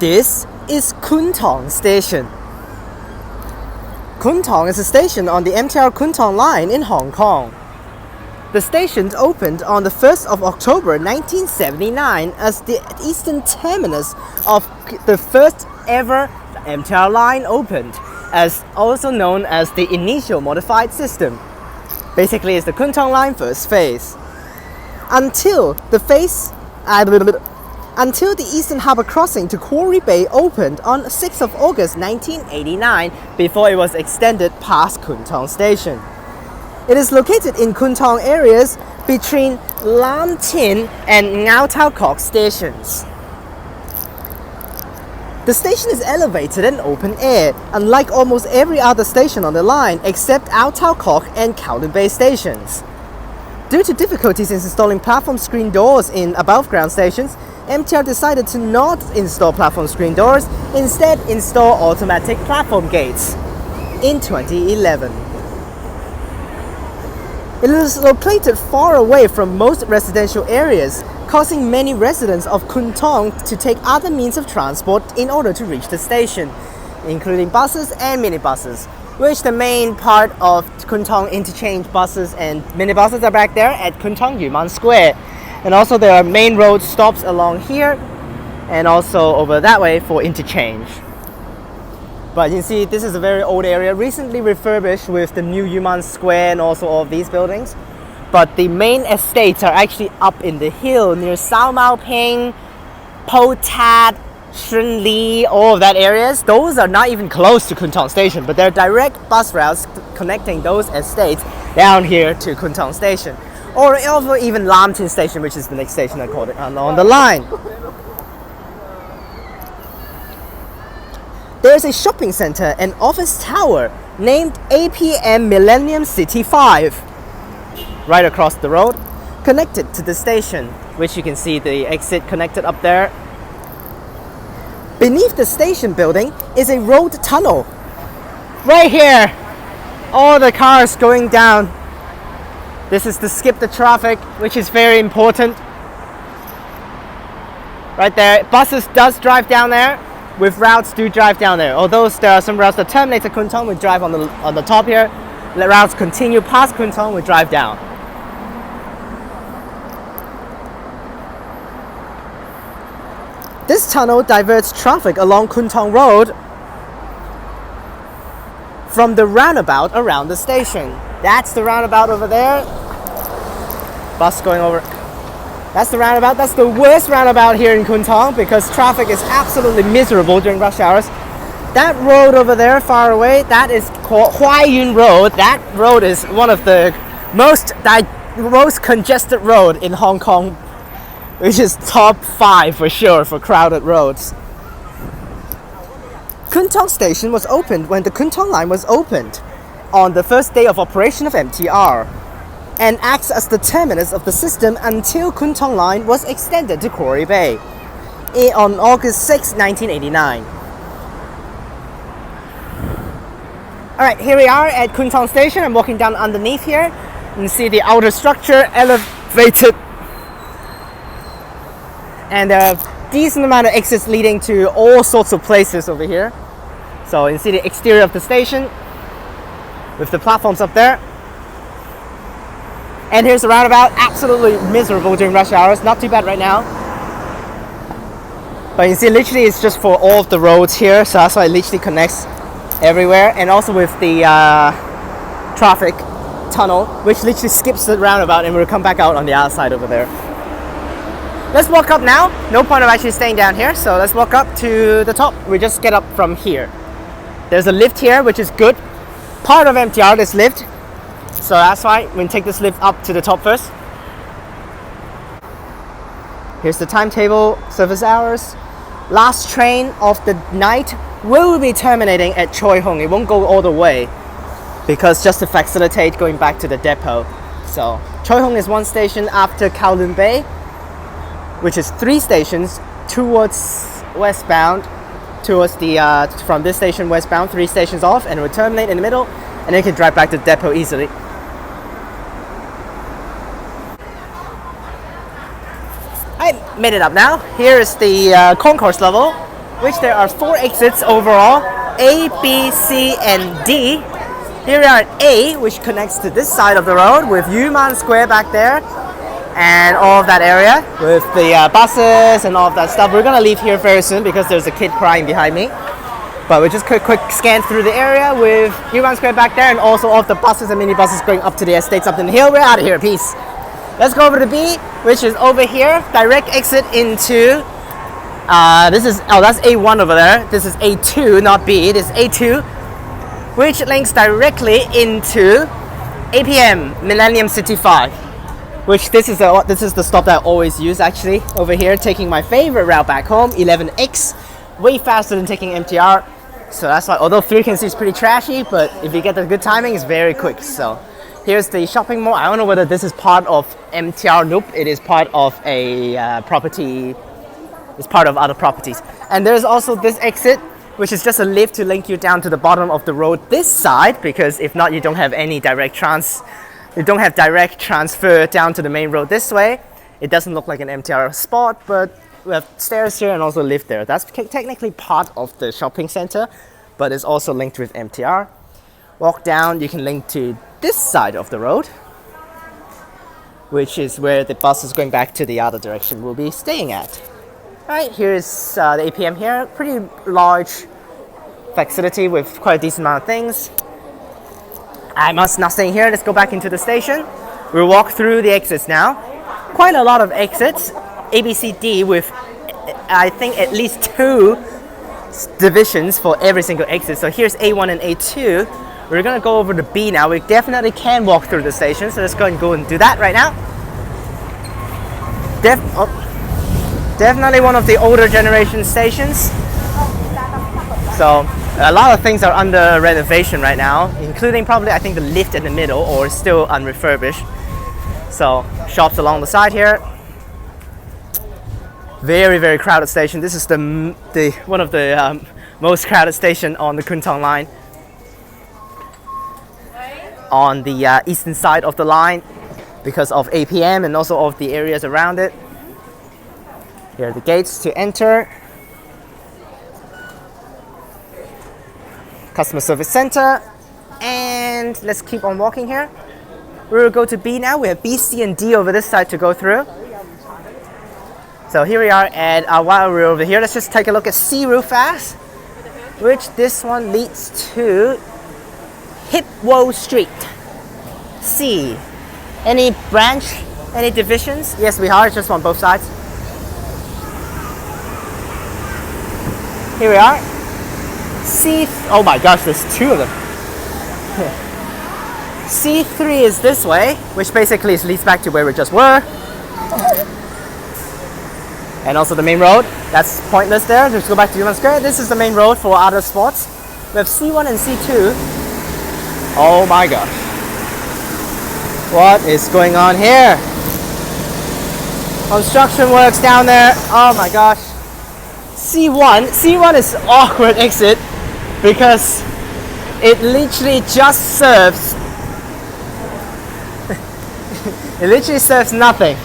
This is Kwun Tong Station. Kwun Tong is a station on the MTR Kwun Tong line in Hong Kong. The station opened on the 1st of October 1979 as the eastern terminus of the first ever MTR line opened, as also known as the initial modified system. Basically, it's the Kwun Tong line first phase. Until the Eastern Harbour crossing to Quarry Bay opened on 6th of August 1989 before it was extended past Kwun Tong Station. It is located in Kwun Tong areas between Lam Tin and Ngau Tau Kok stations. The station is elevated and open air, unlike almost every other station on the line except Ao Tau Kok and Kowloon Bay stations. Due to difficulties in installing platform screen doors in above-ground stations, MTR decided to not install platform screen doors, instead install automatic platform gates in 2011. It is located far away from most residential areas, causing many residents of Kwun Tong to take other means of transport in order to reach the station, including buses and minibuses, which the main part of Kwun Tong interchange buses and minibuses are back there at Kwun Tong Yuman Square. And also there are main road stops along here and also over that way for interchange. But you can see this is a very old area, recently refurbished with the new Yuman Square and also all of these buildings. But the main estates are actually up in the hill near Sao Mau Ping, Po Tat, Shun Li, all of that areas. Those are not even close to Kwun Tong Station, but there are direct bus routes connecting those estates down here to Kwun Tong Station. Or also even Lam Tin Station, which is the next station I called it on the line. There's a shopping center and office tower named APM Millennium City 5 right across the road, connected to the station, which you can see the exit connected up there. Beneath the station building is a road tunnel. Right here, all the cars going down. This is to skip the traffic, which is very important. Right there, buses does drive down there, with routes do drive down there. Although there are some routes that terminate at Kwun Tong, we drive on the top here. The routes continue past Kwun Tong, we drive down. This tunnel diverts traffic along Kwun Tong Road from the roundabout around the station. That's the roundabout over there. Bus going over. That's the roundabout. That's the worst roundabout here in Kwun Tong because traffic is absolutely miserable during rush hours. That road over there far away, that is called Huai Yun Road. That road is one of the most congested road in Hong Kong, which is top 5 for sure for crowded roads. Kwun Tong Station was opened when the Kwun Tong line was opened on the first day of operation of MTR and acts as the terminus of the system until Kwun Tong line was extended to Quarry Bay on August 6, 1989. Alright, here we are at Kwun Tong Station. I'm walking down underneath here. You can see the outer structure elevated. And there are a decent amount of exits leading to all sorts of places over here. So you can see the exterior of the station with the platforms up there. And here's the roundabout, absolutely miserable during rush hours, not too bad right now. But you see literally it's just for all of the roads here, so that's why it literally connects everywhere. And also with the traffic tunnel, which literally skips the roundabout and we'll come back out on the other side over there. Let's walk up now. No point of actually staying down here, so let's walk up to the top. We just get up from here. There's a lift here, which is good. Part of MTR, this lift. So that's why we take this lift up to the top first. Here's the timetable, service hours. Last train of the night will be terminating at Choi Hung. It won't go all the way because just to facilitate going back to the depot. So Choi Hung is one station after Kowloon Bay, which is 3 stations towards westbound, towards the from this station westbound, 3 stations off, and it will terminate in the middle, and then you can drive back to the depot easily. I made it up now. Here is the concourse level. which there are 4 exits overall, A, B, C, and D. Here we are at A, which connects to this side of the road with Yuman Square back there and all of that area with the buses and all of that stuff. We're gonna leave here very soon because there's a kid crying behind me. But we just quick scan through the area with Yuman Square back there and also all of the buses and minibuses going up to the estates up in the hill. We're out of here, peace. Let's go over to B, which is over here. Direct exit into, that's A1 over there. This is A2, not B, this is A2, which links directly into APM, Millennium City 5. Which this is the stop that I always use actually over here, taking my favorite route back home, 11X, way faster than taking MTR. So that's why, although 3 can see it's pretty trashy, but if you get the good timing, it's very quick. So here's the shopping mall. I don't know whether this is part of MTR. Nope, it is part of a property. It's part of other properties. And there's also this exit, which is just a lift to link you down to the bottom of the road this side, because if not, you don't have any direct transfer down to the main road this way. It doesn't look like an MTR spot, but we have stairs here and also a lift there. That's technically part of the shopping center, but it's also linked with MTR. Walk down, you can link to this side of the road, which is where the bus is going back to the other direction we'll be staying at. Alright, here's the APM here. Pretty large facility with quite a decent amount of things. I'm not staying here. Let's go back into the station. We'll walk through the exits now. Quite a lot of exits. A, B, C, D with, I think, at least 2 divisions for every single exit. So here's A1 and A2. We're going to go over to B now. We definitely can walk through the station. So let's go and do that right now. Definitely one of the older generation stations. So a lot of things are under renovation right now, including probably I think the lift in the middle or still unrefurbished. So shops along the side here. Very, very crowded station. This is one of the most crowded station on the Kwun Tong line. On the eastern side of the line because of APM and also of the areas around it. Here are the gates to enter. Customer Service Center, and let's keep on walking here. We'll go to B now. We have B, C, and D over this side to go through. So here we are, and while we're over here, let's just take a look at C real fast, which this one leads to Hip Wo Street. C. Any branch, any divisions? Yes, we are, just on both sides. Here we are. C, oh my gosh, there's 2 of them. C3 is this way, which basically leads back to where we just were. And also the main road, that's pointless there. Just go back to Yuman Square. This is the main road for other spots. We have C1 and C2. Oh my gosh. What is going on here? Construction works down there. Oh my gosh. C1 is an awkward exit because it literally just serves it literally serves nothing.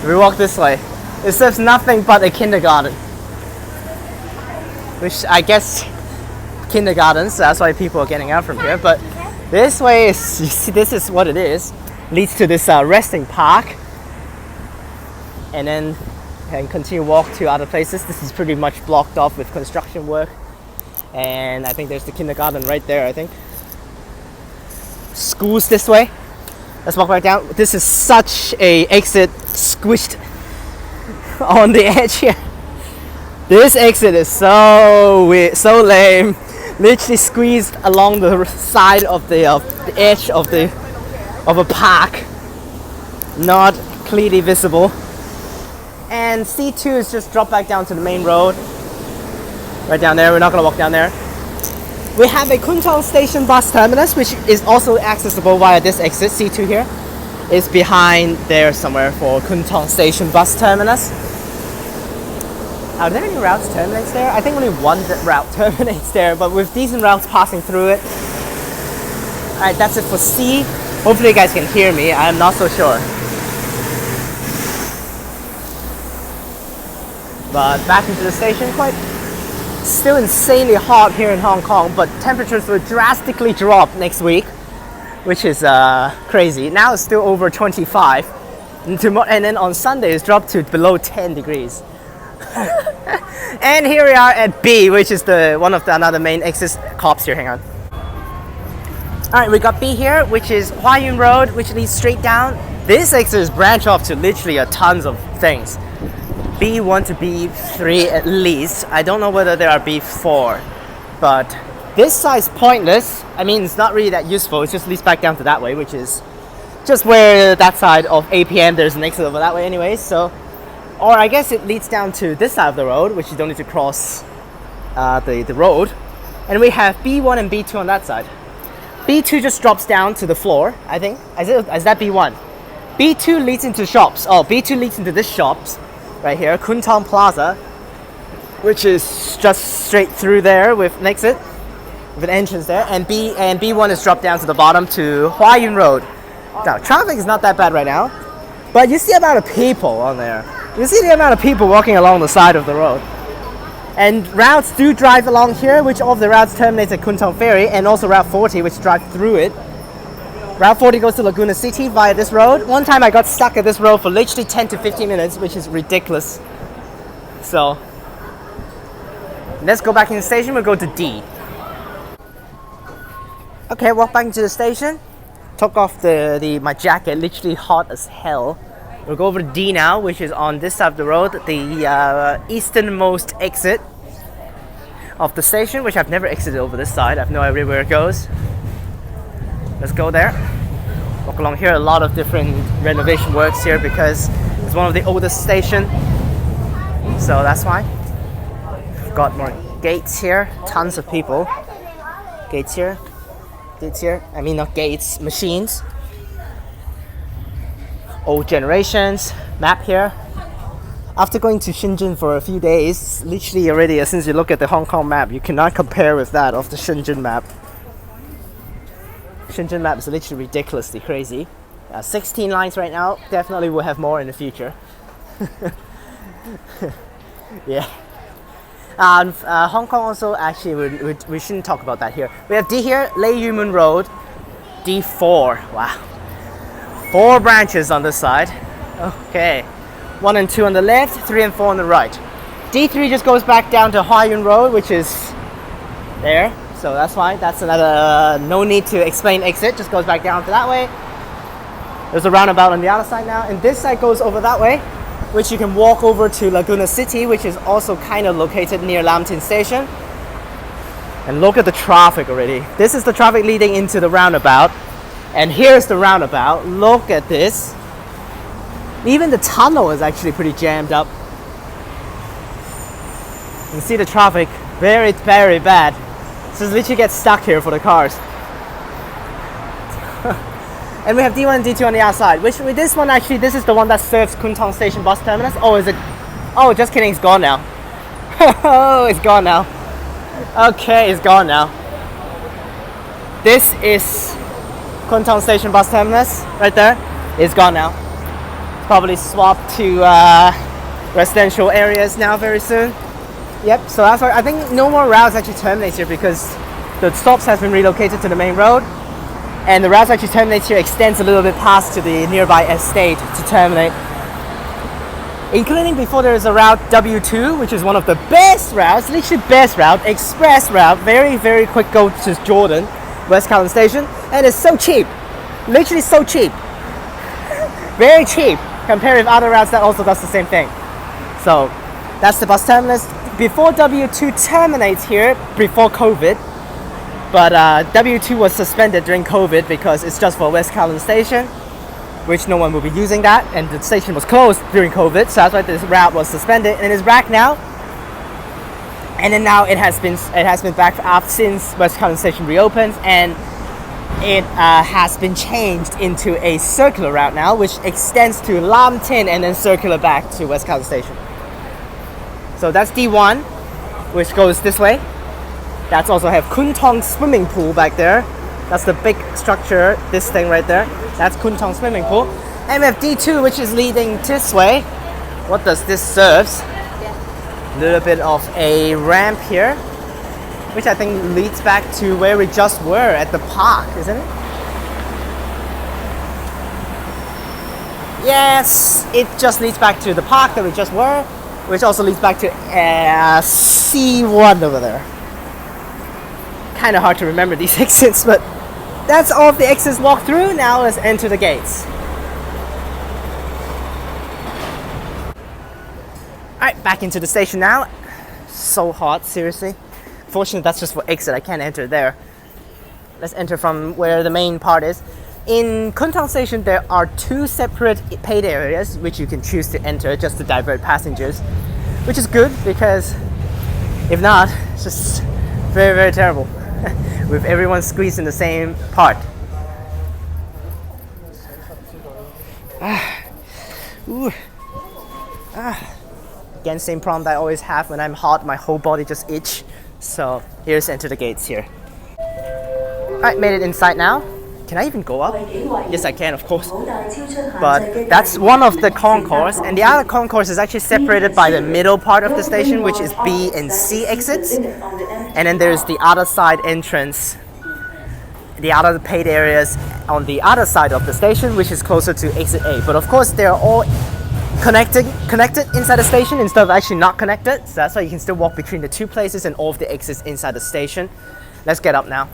We walk this way. It serves nothing but a kindergarten, which I guess kindergartens, so that's why people are getting out from here. But this way is, you see, this is what it is. Leads to this resting park, and then can continue walk to other places. This is pretty much blocked off with construction work, and I think there's the kindergarten right there. I think schools this way. Let's walk right down. This is such a exit squished on the edge here. This exit is so weird, so lame. Literally squeezed along the side of the edge of a park, not clearly visible. And C2 is just drop back down to the main road. Right down there, we're not gonna walk down there. We have a Kwun Tong Station bus terminus, which is also accessible via this exit. C2 here is behind there somewhere for Kwun Tong Station bus terminus. Are there any routes terminates there? I think only one route terminates there, but with decent routes passing through it. Alright, that's it for C. Hopefully you guys can hear me, I'm not so sure. But back into the station, quite Still insanely hot here in Hong Kong, but temperatures will drastically drop next week, which is crazy. Now it's still over 25, and then on Sunday it's dropped to below 10 degrees. And here we are at B, which is one of the another main exit cops here. Hang on. Alright, we got B here, which is Hua Yun Road, which leads straight down. This exit is branch off to literally a tons of things. B1 to B3 at least. I don't know whether there are B4, but this side's pointless. I mean, it's not really that useful. It just leads back down to that way, which is just where that side of APM, there's an exit over that way anyway. So, or I guess it leads down to this side of the road, which you don't need to cross the road. And we have B1 and B2 on that side. B2 just drops down to the floor, I think. Is that B1? B2 leads into shops. Oh, B2 leads into this shops right here, Kwun Tong Plaza, which is just straight through there with an exit, with an entrance there. And B1 is dropped down to the bottom to Hua Yun Road. Now, traffic is not that bad right now, but you see the amount of people on there. You see the amount of people walking along the side of the road. And routes do drive along here, which all of the routes terminate at Kwun Tong Ferry, and also Route 40, which drives through it. Route 40 goes to Laguna City via this road. One time I got stuck at this road for literally 10 to 15 minutes, which is ridiculous. So, let's go back in the station. We'll go to D. Okay, walk back into the station. Took off my jacket, literally hot as hell. We'll go over to D now, which is on this side of the road, the easternmost exit of the station, which I've never exited over this side. I have no idea where it goes. Let's go there. Walk along here. A lot of different renovation works here because it's one of the oldest stations. So that's why. We've got more gates here. Tons of people. Gates here. Gates here. I mean, not gates, machines. Old generations, map here. After going to Shenzhen for a few days, literally already, since you look at the Hong Kong map, you cannot compare with that of the Shenzhen map. Shenzhen map is literally ridiculously crazy. 16 lines right now, definitely will have more in the future. Yeah. Hong Kong also, actually, we shouldn't talk about that here. We have D here, Lei Yu Mun Road, D4, wow. 4 branches on this side. Okay. 1 and 2 on the left, 3 and 4 on the right. D3 just goes back down to Hua Yun Road, which is there. So that's fine. That's another no need to explain exit. Just goes back down to that way. There's a roundabout on the other side now. And this side goes over that way, which you can walk over to Laguna City, which is also kind of located near Lam Tin Station. And look at the traffic already. This is the traffic leading into the roundabout. And here's the roundabout. Look at this. Even the tunnel is actually pretty jammed up. You can see the traffic very, very bad. So literally get stuck here for the cars. And we have D1 and D2 on the outside. Which with this one actually, this is the one that serves Kwun Tong Station bus terminus. Oh, is it? Oh, just kidding. It's gone now. Oh, it's gone now. Okay, it's gone now. This is Kwun Tong Station bus terminus right there. It's gone now. It's probably swapped to residential areas now very soon. Yep, so that's why I think no more routes actually terminate here because the stops has been relocated to the main road, and the routes actually terminate here extends a little bit past to the nearby estate to terminate. Including before there is a route W2, which is one of the best routes, literally best route, express route, very, very quick go to Jordan, West Kowloon Station, and it's so cheap, literally so cheap, very cheap compared with other routes that also does the same thing. So that's the bus terminus. Before W2 terminates here, before COVID, but W2 was suspended during COVID because it's just for West Kowloon Station, which no one will be using that, and the station was closed during COVID, so that's why this route was suspended, and it's back now. And then now it has been back up since West Kowloon Station reopened, and it has been changed into a circular route now, which extends to Lam Tin and then circular back to West Kowloon Station. So that's D1, which goes this way. That's also have Kwun Tong swimming pool back there. That's the big structure, this thing right there. That's Kwun Tong swimming pool. And we have D2, which is leading this way. What does this serve? A little bit of a ramp here, which I think leads back to where we just were at the park, isn't it? Yes, it just leads back to the park that we just were, which also leads back to C1 over there. Kind of hard to remember these exits, but that's all of the exits walked through. Now let's enter the gates. Alright, back into the station now. So hot, seriously. Fortunately, that's just for exit. I can't enter there. Let's enter from where the main part is. In Kwun Tong Station, there are 2 separate paid areas which you can choose to enter just to divert passengers, which is good because if not, it's just very, very terrible with everyone squeezed in the same part. Again, same problem that I always have when I'm hot, my whole body just itch. So here's enter the gates here. Alright, made it inside now. Can I even go up? Yes, I can, of course. But that's one of the concourse, and the other concourse is actually separated by the middle part of the station, which is B and C exits. And then there's the other side entrance, the other paid areas on the other side of the station, which is closer to exit A. But of course, they're all connected inside the station instead of actually not connected. So that's why you can still walk between the 2 places and all of the exits inside the station. Let's get up now.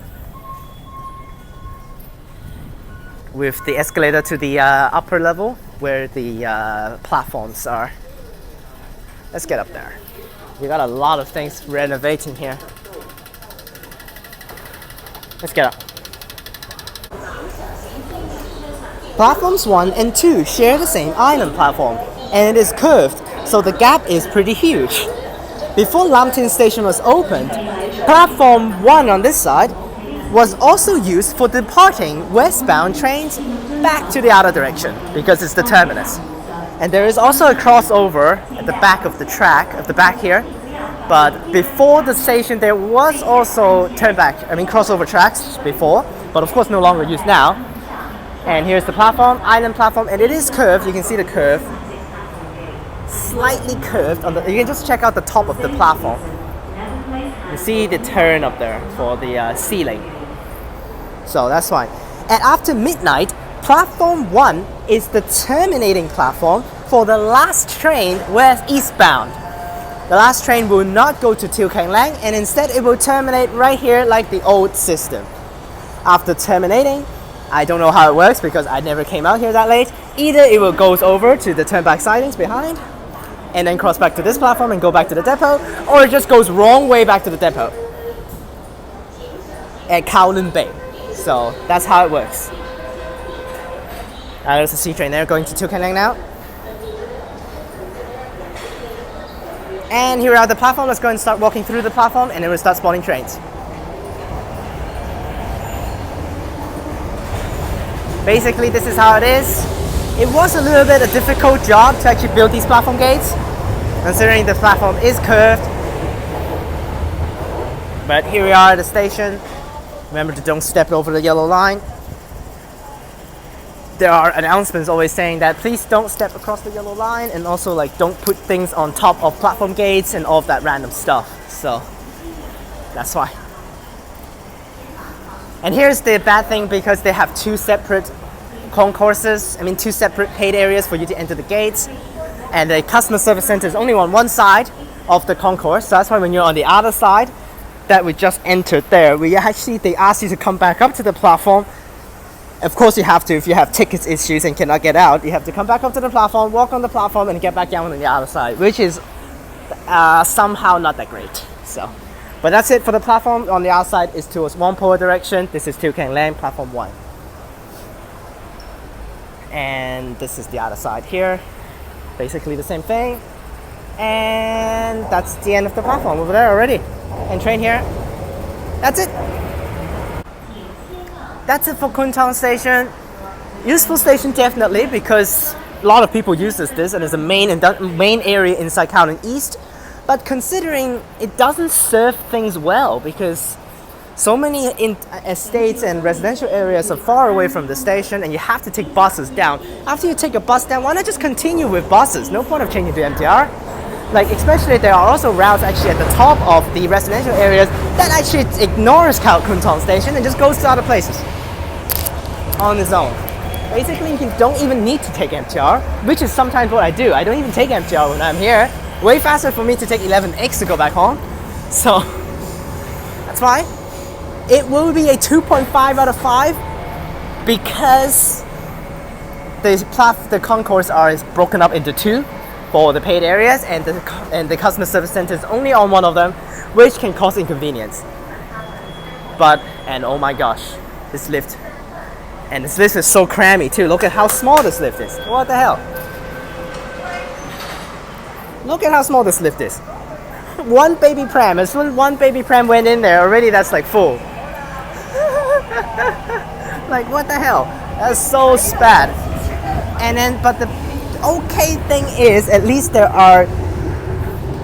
With the escalator to the upper level where the platforms are. Let's get up there. We got a lot of things renovating here. Let's get up. Platforms 1 and 2 share the same island platform, and it is curved, so the gap is pretty huge. Before Lam Tin Station was opened, platform 1 on this side was also used for departing westbound trains back to the other direction because it's the terminus. And there is also a crossover at the back of the track, at the back here. But before the station, there was also crossover tracks before, but of course no longer used now. And here's the platform, island platform, and it is curved. You can see the curve, slightly curved. You can just check out the top of the platform. You see the turn up there for the ceiling. So that's fine. And after midnight, platform 1 is the terminating platform for the last train west eastbound. The last train will not go to Till Keng Lang, and instead it will terminate right here like the old system. After terminating, I don't know how it works because I never came out here that late. Either it will go over to the turnback sidings behind and then cross back to this platform and go back to the depot, or it just goes wrong way back to the depot at Kowloon Bay. So that's how it works. There's a C train there going to Till Keng Lang now. And here we are at the platform. Let's go and start walking through the platform, and then we'll start spotting trains. Basically, this is how it is. It was a little bit a difficult job to actually build these platform gates, considering the platform is curved. But here we are at the station. Remember to don't step over the yellow line. There are announcements always saying that please don't step across the yellow line, and also like don't put things on top of platform gates and all of that random stuff. So that's why. And here's the bad thing, because they have 2 separate concourses, 2 separate paid areas for you to enter the gates. And the customer service center is only on one side of the concourse. So that's why when you're on the other side that we just entered there, they ask you to come back up to the platform. Of course you have to, if you have tickets issues and cannot get out, you have to come back up to the platform, walk on the platform, and get back down on the other side, which is somehow not that great. So, but that's it for the platform. On the outside is towards Whampoa direction. This is Till Keng Lang, platform 1. And this is the other side here. Basically the same thing. And that's the end of the platform over there already. And train here. That's it. That's it for Kwun Tong Station. Useful station definitely, because a lot of people use this, and it's a main area inside Kowloon East. But considering it doesn't serve things well, because so many estates and residential areas are far away from the station, and you have to take buses down. After you take a bus down, why not just continue with buses? No point of changing to MTR. Like especially there are also routes actually at the top of the residential areas that actually ignores Kwun Tong Station and just goes to other places on its own. Basically, you don't even need to take MTR, which is sometimes what I do. I don't even take MTR when I'm here. Way faster for me to take 11X to go back home. So that's why it will be a 2.5 out of 5 because the concourse is broken up into two for the paid areas, and the customer service center is only on one of them, which can cause inconvenience. And oh my gosh, this lift is so crammy too. Look at how small this lift is. What the hell? Look at how small this lift is. One baby pram. As soon as one baby pram went in there, already that's like full. Like what the hell? That's so bad. And then, but the okay thing is, at least there are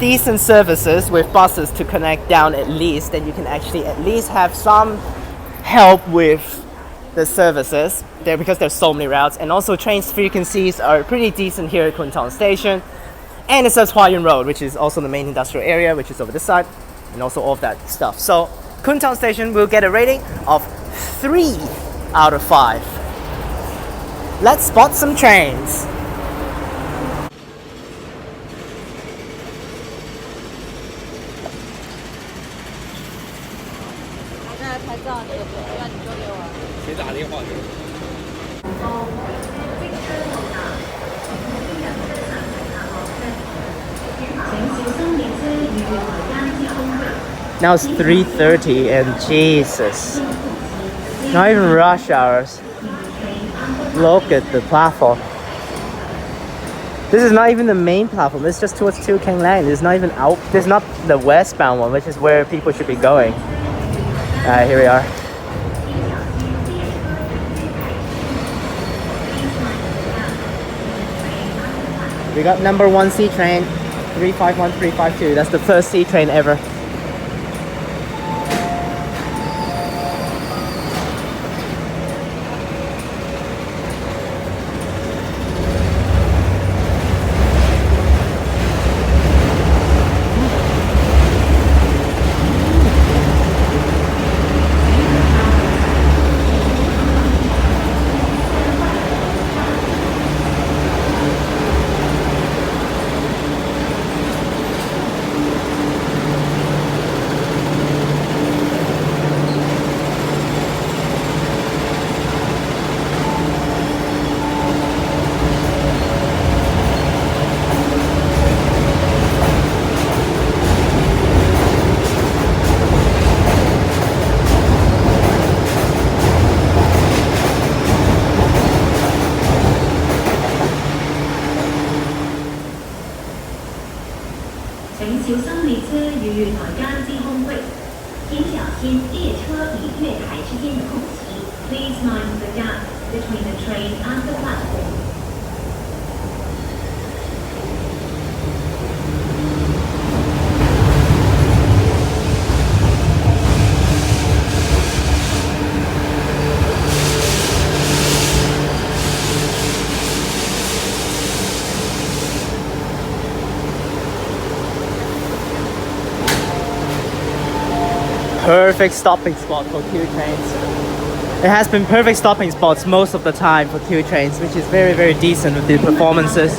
decent services with buses to connect down at least, and you can actually at least have some help with the services there because there's so many routes, and also train frequencies are pretty decent here at Kwun Tong Station, and it's Subtitles Road, which is also the main industrial area, which is over this side, and also all of that stuff. So Kwun Tong Station will get a rating of 3 out of 5. Let's spot some trains. Now it's 3:30 and Jesus, not even rush hours. Look at the platform. This is not even the main platform. It's just towards Two King Lane. It's not even out. This is not the westbound one, which is where people should be going. Alright, here we are. We got number 1 C train, 351352. That's the first C train ever. Please mind the gap between the train and the platform. Perfect stopping spot for Q trains. It has been perfect stopping spots most of the time for Q trains, which is very, very decent with the performances.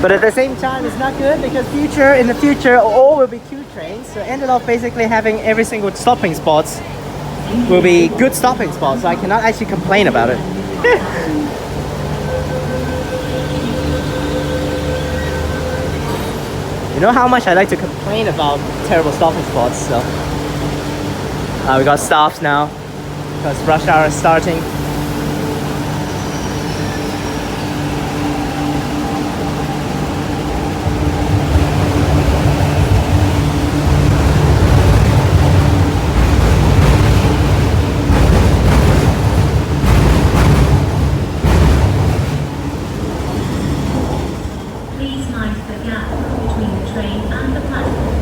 But at the same time, it's not good because in the future, all will be Q trains. So ended up basically having every single stopping spots will be good stopping spots. So I cannot actually complain about it. You know how much I like to complain about terrible stopping spots, so we got stops now because rush hour is starting. Please mind the gap between the train and the platform.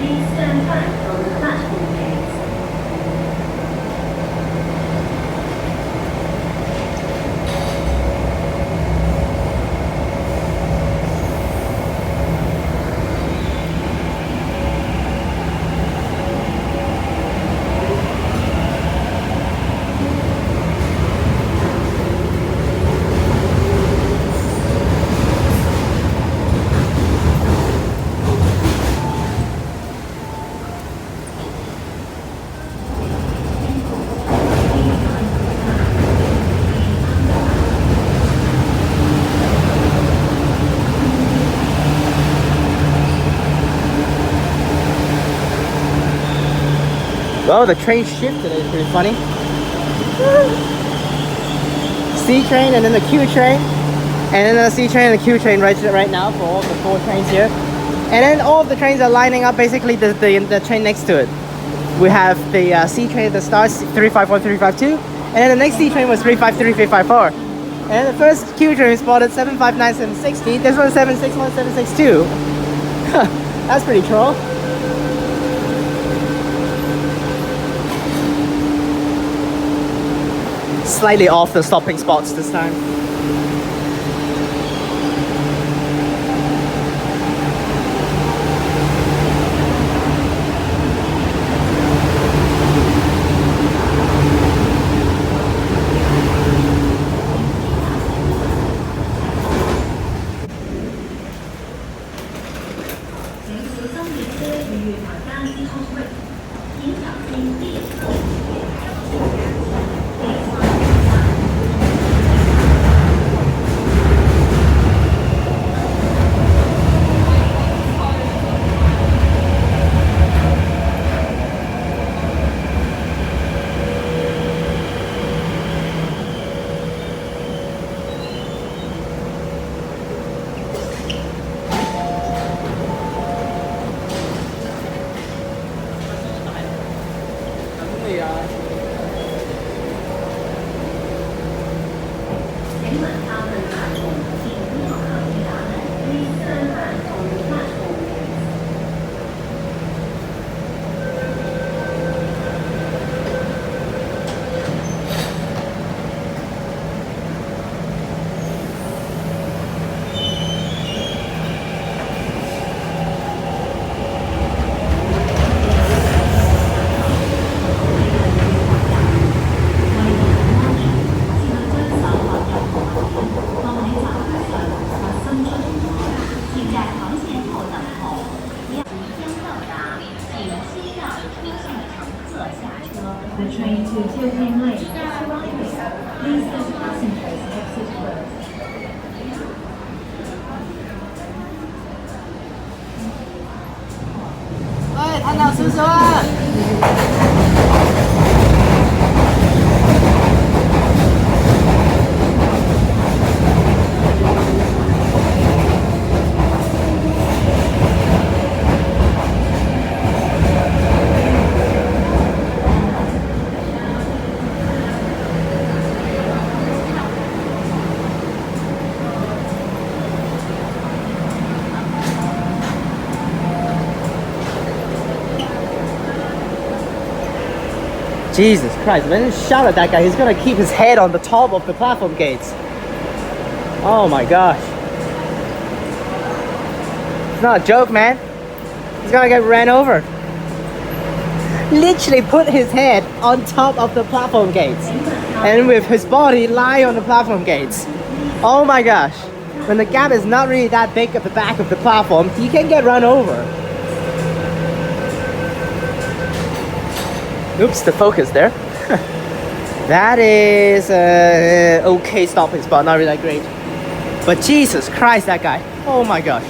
Please stand back from the platform gates. Well, the train shift today is pretty funny. C train and then the Q train. And then the C train and the Q train right now for all the 4 trains here. And then all of the trains are lining up basically the train next to it. We have the C train that starts 351, 352. And then the next C train was 353, 354. And then the first Q train spotted 759, 760. This one 761, 762. That's pretty troll. Slightly off the stopping spots this time. The train to Tilting Lake is arriving. Please let passengers exit first. 哎，探长叔叔啊！Jesus Christ, man, shout at that guy. He's gonna keep his head on the top of the platform gates. Oh my gosh. It's not a joke, man. He's gonna get ran over. Literally put his head on top of the platform gates. And with his body lie on the platform gates. Oh my gosh. When the gap is not really that big at the back of the platform, you can get run over. Oops, the focus there. That is okay stopping spot, not really that great. But Jesus Christ, that guy. Oh my gosh.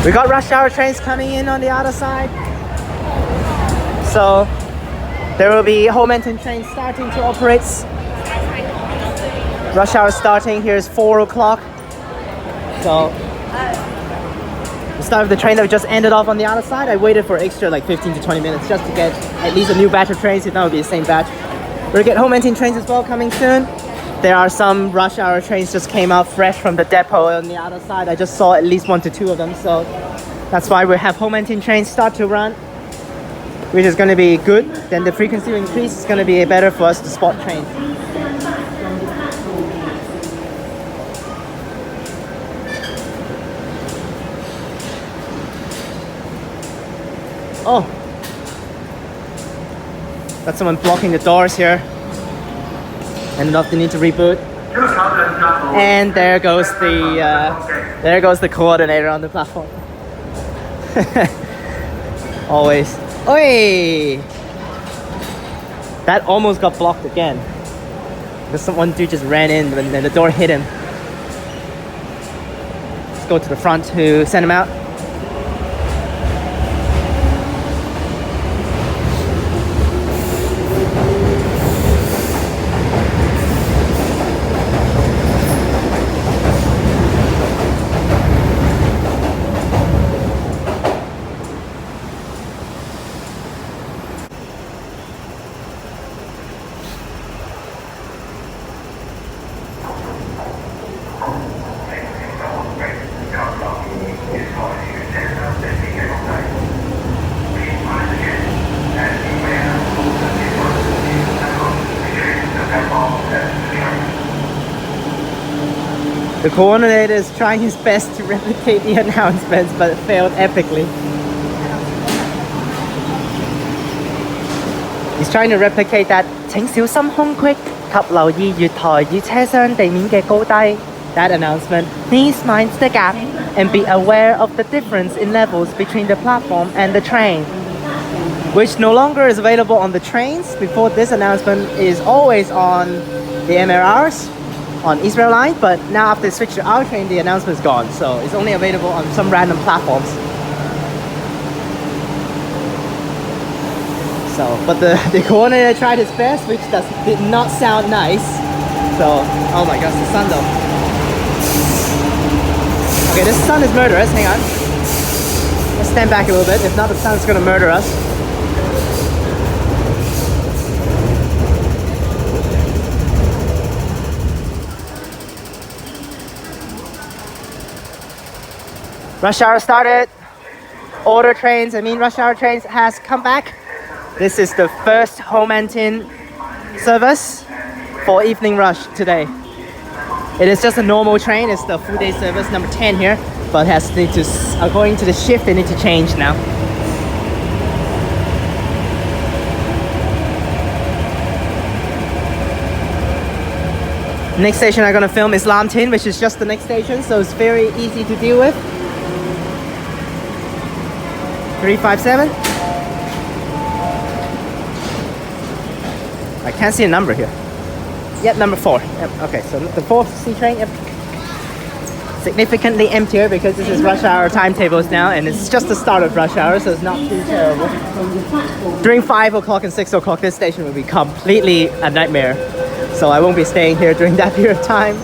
We got rush hour trains coming in on the other side. So there will be Homenton trains starting to operate. Rush hour starting, here's 4 o'clock. So the start of the train that we just ended off on the other side, I waited for extra like 15 to 20 minutes just to get at least a new batch of trains, if not it will be the same batch. We'll get Homenton trains as well coming soon. There are some rush hour trains just came out fresh from the depot on the other side. I just saw at least 1 to 2 of them, so that's why we have Homenton trains start to run, which is going to be good. Then the frequency increase is going to be better for us to spot trains. Oh, got someone blocking the doors here. Ended up the need to reboot. And there goes the coordinator on the platform. Always. Oi! That almost got blocked again. Because someone dude just ran in and the door hit him. Let's go to the front to send him out. The coordinator is trying his best to replicate the announcements, but failed epically. He's trying to replicate that 請小心空隙及留意月台與車廂地面嘅高低 that announcement. Please mind the gap and be aware of the difference in levels between the platform and the train, which no longer is available on the trains. Before, this announcement is always on the MRRs on Israel line, but now after they switch to our train, the announcement is gone, so it's only available on some random platforms. So, but the coordinator tried his best, which did not sound nice. So, oh my gosh, the sun though. Okay, this sun is murderous, hang on. Let's stand back a little bit, if not the sun's gonna murder us. Rush hour started. Order trains, rush hour trains has come back. This is the first Homenton service for evening rush today. It is just a normal train. It's the full day service number 10 here, but according to the shift, they need to change now. Next station I'm gonna film is Lam Tin, which is just the next station, so it's very easy to deal with. 357. I can't see a number here. Yep, number 4. Yep, okay, so the 4th C train, yep. Significantly emptier because this is rush hour timetables now, and it's just the start of rush hour, so it's not too terrible. During 5 o'clock and 6 o'clock, this station will be completely a nightmare. So I won't be staying here during that period of time.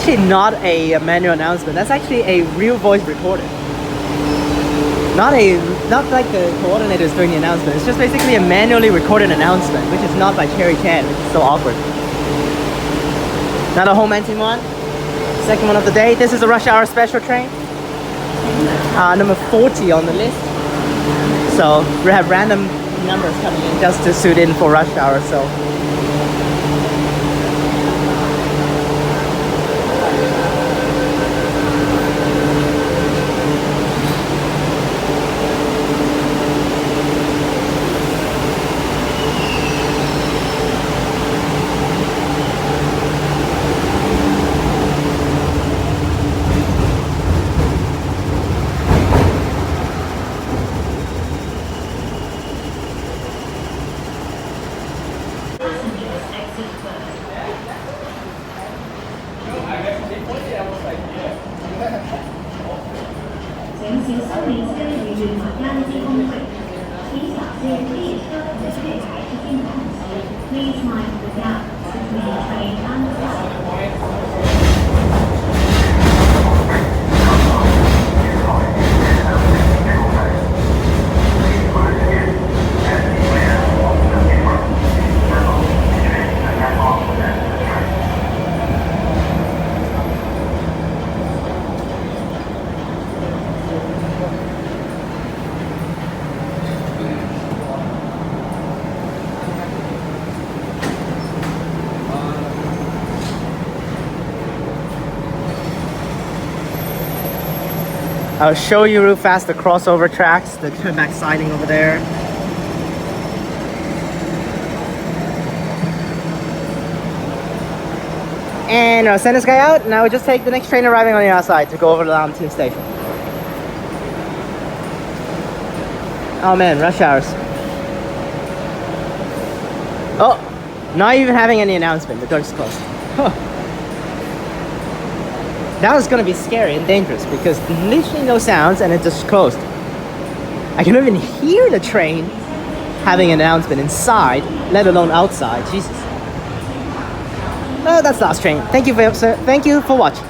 actually not a manual announcement. That's actually a real voice recorded. Not like the coordinators doing the announcement. It's just basically a manually recorded announcement, which is not by Cherry Can, which is so awkward. Another home empty one. Second one of the day. This is a rush hour special train. Number 40 on the list. So we have random numbers coming in just to suit in for rush hour. So Please mind the gap between train and platform. I'll show you real fast the crossover tracks, the turn-back siding over there. And I'll send this guy out, and I will just take the next train arriving on the other side to go over to the Kwun Tong Station. Oh man, rush hours. Oh, not even having any announcement, the door's closed. Huh. That was gonna be scary and dangerous because literally no sounds and it just closed. I can even hear the train having an announcement inside, let alone outside. Jesus. Well, that's the last train. Thank you for watching.